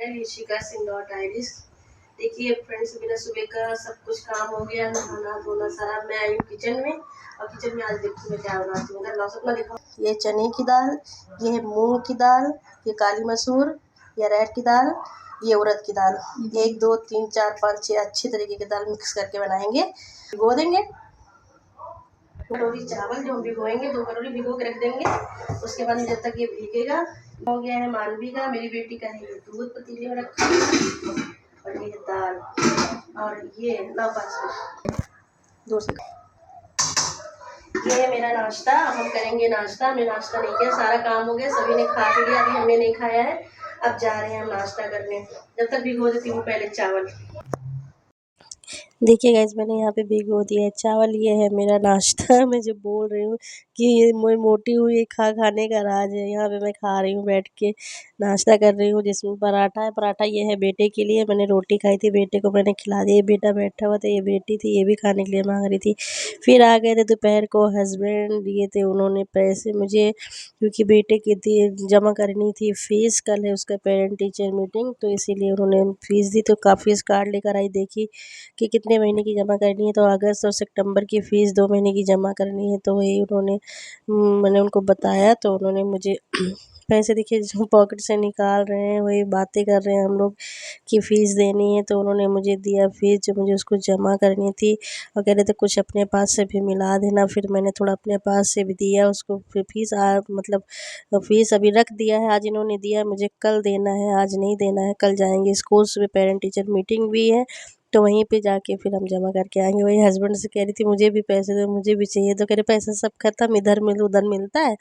Rishika Singh diaries. देखिए friends, मेरा सुबह का सब कुछ काम हो गया, नहाना धोना सारा। मैं आई हूँ किचन में, और किचन में आज देखती मैं क्या बनाती हूँ। अगर लौसक ना दिखाओ, ये चने की दाल, ये है मूंग की दाल, ये काली मसूर, ये अरहर की दाल, ये उड़द की दाल। 1 2 3 4 5 6 अच्छी तरीके की दाल मिक्स करके बनाएंगे, भिगो देंगे। कटोरी चावल जो हम भिगोएंगे, 2 कटोरी भिगो के रख देंगे। उसके बाद जब तक ये भीगेगा, हो गया है मानवी का, मेरी बेटी का है ये दूध पतीले में रखा है, और ये दाल, और ये ना पास दूर से। ये है मेरा नाश्ता। अब हम करेंगे नाश्ता। हमने नाश्ता नहीं किया, सारा काम हो गया, सभी ने खा के लिया, अभी हमने नहीं खाया है। अब जा रहे हैं हम नाश्ता करने। जब तक भिगो देती हूँ पहले चावल। देखिए गाइस, मैंने यहाँ पे भिगो दिया है चावल। ये है मेरा नाश्ता। मैं जो बोल रही हूँ कि ये मैं मोटी हूँ, ये खाने का राज है। यहाँ पे मैं खा रही हूँ बैठ के, नाश्ता कर रही हूँ, जिसमें पराठा है। पराठा ये है बेटे के लिए, मैंने रोटी खाई थी, बेटे को मैंने खिला दी। बेटा बैठा हुआ था, ये बेटी थी, ये भी खाने के लिए मांग रही थी। फिर आ गए थे दोपहर को हस्बैंड, दिए थे उन्होंने पैसे मुझे, क्योंकि बेटे की जमा करनी थी फीस। कल है उसका पेरेंट टीचर मीटिंग, तो इसीलिए उन्होंने फीस दी। तो फीस कार्ड लेकर आई, देखी कि कितने महीने की जमा करनी है। तो अगस्त और सितंबर की फ़ीस 2 महीने की जमा करनी है। तो वही उन्होंने मैंने उनको बताया, तो उन्होंने मुझे पैसे देखिए जो पॉकेट से निकाल रहे हैं, वही बातें कर रहे हैं हम लोग कि फ़ीस देनी है। तो उन्होंने मुझे दिया फ़ीस, जो मुझे उसको जमा करनी थी, और कह रहे थे कुछ अपने पास से भी मिला देना। फिर मैंने थोड़ा अपने पास से भी दिया उसको। फिर फ़ीस मतलब फ़ीस अभी रख दिया है, आज इन्होंने दिया, मुझे कल देना है, आज नहीं देना है। कल जाएंगे स्कूल, सुबह पेरेंट टीचर मीटिंग भी है, तो वहीं पे जाके फिर हम जमा करके आएंगे। वही हस्बैंड से कह रही थी मुझे भी पैसे दो, मुझे भी चाहिए। तो कह रहे पैसा सब ख़त्म, इधर मिल उधर मिलता है,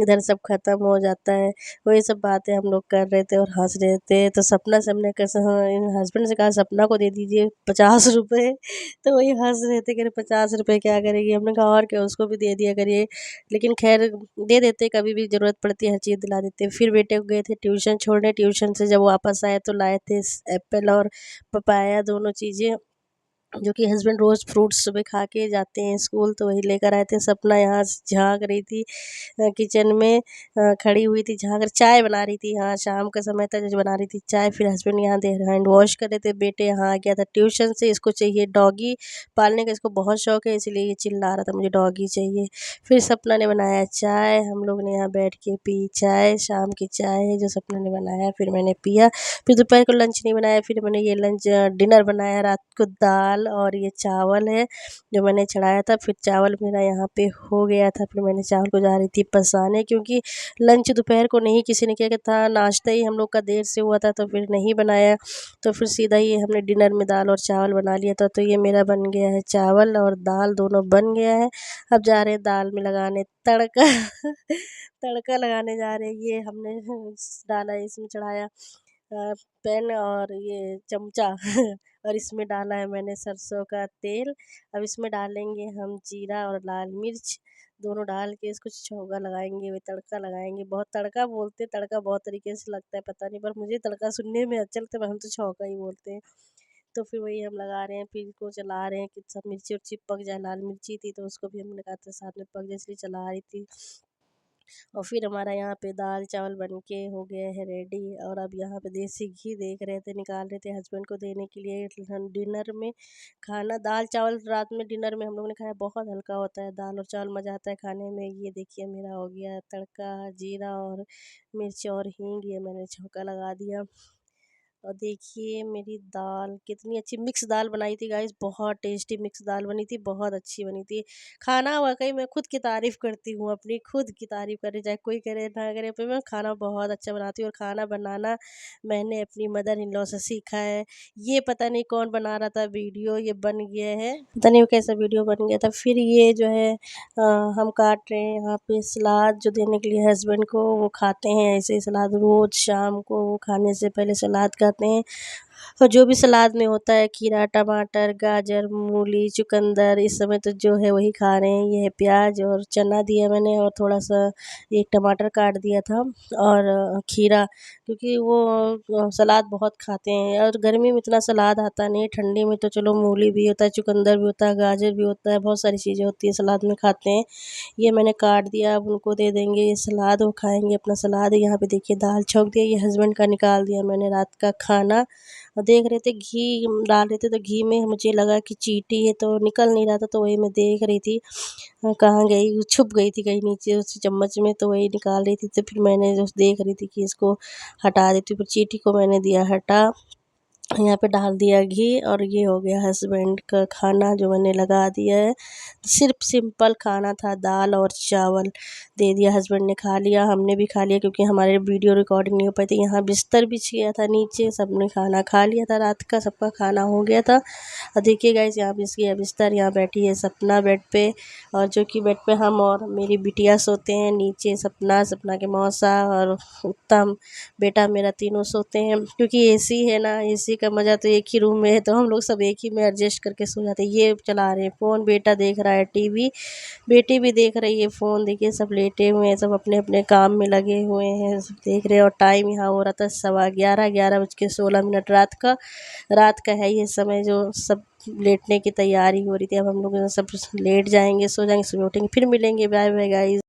इधर सब ख़त्म हो जाता है। वही सब बातें हम लोग कर रहे थे और हंस रहे थे। तो सपना से हमने कैसे, हाँ, हस्बैंड से कहा सपना को दे दीजिए 50 रुपये। तो वही हंस रहे थे, कह रहे 50 रुपये क्या करेगी। हमने कहा और क्या, उसको भी दे दिया करिए। लेकिन खैर दे देते, कभी भी ज़रूरत पड़ती है हर चीज़ दिला देते। फिर बेटे को गए थे ट्यूशन छोड़ने, ट्यूशन से जब वापस आए तो लाए थे एप्पल और पपाया, दोनों चीज़ें जो कि हस्बैंड रोज़ फ्रूट्स सुबह खा के जाते हैं स्कूल, तो वही लेकर आए थे। सपना यहाँ झाँक रही थी किचन में, खड़ी हुई थी, झाँक चाय बना रही थी। हाँ, शाम का समय था, जो बना रही थी चाय। फिर हस्बैंड यहाँ दे हैंड वॉश कर रहे थे। बेटे यहाँ आ गया था ट्यूशन से, इसको चाहिए डॉगी पालने का, इसको बहुत शौक है, इसलिए ये चिल्ला रहा था मुझे डॉगी चाहिए। फिर सपना ने बनाया चाय, हम लोग ने यहाँ बैठ के पी चाय, शाम की चाय है जो सपना ने बनाया, फिर मैंने पिया। फिर दोपहर को लंच नहीं बनाया, फिर मैंने ये लंच डिनर बनाया रात को। दाल और ये चावल है जो मैंने चढ़ाया था। फिर चावल मेरा यहाँ पे हो गया था, फिर मैंने चावल को जा रही थी पसाने, क्योंकि लंच दोपहर को नहीं किसी ने किया था, नाश्ता ही हम लोग का देर से हुआ था, तो फिर नहीं बनाया। तो फिर सीधा ये हमने डिनर में दाल और चावल बना लिया था। तो ये मेरा बन गया है, चावल और दाल दोनों बन गया है। अब जा रहे हैं दाल में लगाने तड़का। तड़का लगाने जा रहे हैं। ये हमने डाला, इसमें चढ़ाया पैन और ये चमचा। और इसमें डाला है मैंने सरसों का तेल। अब इसमें डालेंगे हम जीरा और लाल मिर्च, दोनों डाल के इसको छौंका लगाएंगे, वे तड़का लगाएंगे। बहुत तड़का बोलते, तड़का बहुत तरीके से लगता है पता नहीं, पर मुझे तड़का सुनने में अच्छा लगता है, पर हम तो छौंका ही बोलते हैं। तो फिर वही हम लगा रहे हैं, फिर इसको चला रहे हैं कि सब मिर्ची उर्ची पक जाए। लाल मिर्ची थी तो उसको भी हमने कहा था साथ में पक जाए, इसलिए चला रही थी। और फिर हमारा यहाँ पे दाल चावल बन के हो गए हैं रेडी। और अब यहाँ पे देसी घी देख रहे थे, निकाल रहे थे हस्बैंड को देने के लिए डिनर में खाना। दाल चावल रात में डिनर में हम लोगों ने खाया, बहुत हल्का होता है दाल और चावल, मज़ा आता है खाने में। ये देखिए मेरा हो गया तड़का, जीरा और मिर्च और हींग, ये मैंने छौंका लगा दिया। और देखिए मेरी दाल कितनी अच्छी मिक्स दाल बनाई थी गाइस, बहुत टेस्टी मिक्स दाल बनी थी, बहुत अच्छी बनी थी। खाना वाकई मैं खुद की तारीफ़ करती हूँ, अपनी खुद की तारीफ़ करे, चाहे कोई करे ना करे, पर मैं खाना बहुत अच्छा बनाती हूँ। और खाना बनाना मैंने अपनी मदर इन लॉ से सीखा है। ये पता नहीं कौन बना रहा था वीडियो, ये बन गया है, पता नहीं वो कैसा वीडियो बन गया था। फिर ये जो है हम काट रहे हैं यहाँ पे सलाद, जो देने के लिए हस्बैंड को, वो खाते हैं ऐसे ही सलाद रोज़ शाम को, वो खाने से पहले सलाद खाते हैं। और जो भी सलाद में होता है खीरा, टमाटर, गाजर, मूली, चुकंदर, इस समय तो जो है वही खा रहे हैं। ये है प्याज और चना दिया मैंने और थोड़ा-सा एक टमाटर काट दिया था और खीरा, क्योंकि वो सलाद बहुत खाते हैं और गर्मी में इतना सलाद आता नहीं है, ठंडी में तो चलो मूली भी होता है, चुकंदर भी होता है, गाजर भी होता है, बहुत सारी चीज़ें होती हैं सलाद में खाते हैं। ये मैंने काट दिया, अब उनको दे देंगे ये सलाद, वो खाएँगे अपना सलाद। यहाँ पे देखिए दाल छौंक दिया, ये हस्बैंड का निकाल दिया मैंने रात का खाना। देख रहे थे घी डाल रहे थे तो घी में मुझे लगा कि चींटी है तो निकल नहीं रहा था, तो वही मैं देख रही थी कहाँ गई, छुप गई थी कहीं नीचे उस चम्मच में, तो वही निकाल रही थी। तो फिर मैंने जो देख रही थी कि इसको हटा देती हूँ, फिर चींटी को मैंने दिया हटा। यहाँ पे डाल दिया घी और ये हो गया हस्बैंड का खाना जो मैंने लगा दिया है। सिर्फ सिंपल खाना था, दाल और चावल दे दिया, हस्बैंड ने खा लिया, हमने भी खा लिया क्योंकि हमारे वीडियो रिकॉर्डिंग नहीं हो पाई थी। यहाँ बिस्तर बिछ गया था नीचे, सबने खाना खा लिया था, रात का सबका खाना हो गया था। और देखिए गाइस यहाँ बिछ गया बिस्तर, यहाँ बैठी है सपना बेड पे, और जो कि बेड पे हम और मेरी बिटिया सोते हैं, नीचे सपना, सपना के मौसा और उत्तम बेटा मेरा, तीनों सोते हैं। क्योंकि एसी है ना, एसी का मज़ा तो एक ही रूम में है, तो हम लोग सब एक ही में एडजस्ट करके सो जाते हैं। ये चला रहे हैं फ़ोन, बेटा देख रहा है टीवी, बेटी भी देख रही है फ़ोन। देखिए सब लेटे हुए हैं, सब अपने अपने काम में लगे हुए हैं, सब देख रहे हैं। और टाइम यहाँ हो रहा था 11:15, 11:16 रात का है ये समय, जो सब लेटने की तैयारी हो रही थी। अब हम लोग सब लेट जाएंगे, सो जाएंगे, सुबह उठेंगे, फिर मिलेंगे। Bye bye guys.